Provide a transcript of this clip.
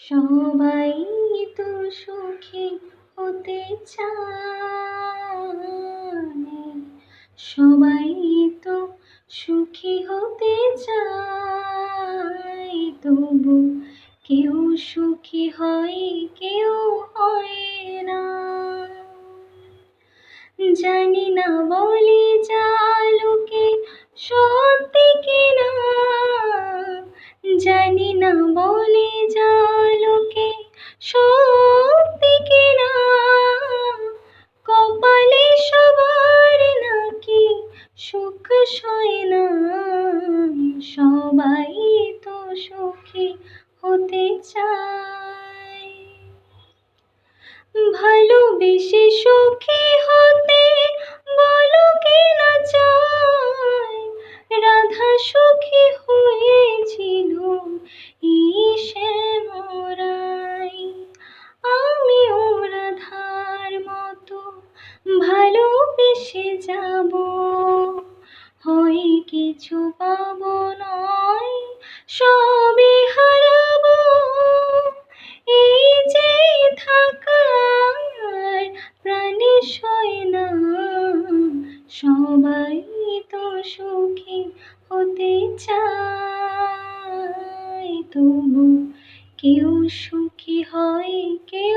সবাই তো সুখী হতে চায়, সবাই তো সুখী হতে চায়, তবু কেউ সুখী হয় কেউ হয় না। জানি না বলে যা লোকে সত্যি কিনা, জানি না বলে যা লোকে সত্যি কিনা, কপালে সবার নাকি সুখ সয় না। সবাই তো সুখী হতে চায়, ভালোবেসে সুখী হতে বলো কে না চায়। রাধা সুখী হয়েছিল এই শ্যামরায়, আমিও রাধার মতো ভালোবেসে যাব, হয় কিছু পাবো নয় সবই হারাবো। এই যে থাকার প্রাণে সয় না, সবাই তো সুখী হতে চায়, তবু কেউ সুখী হয় কেউ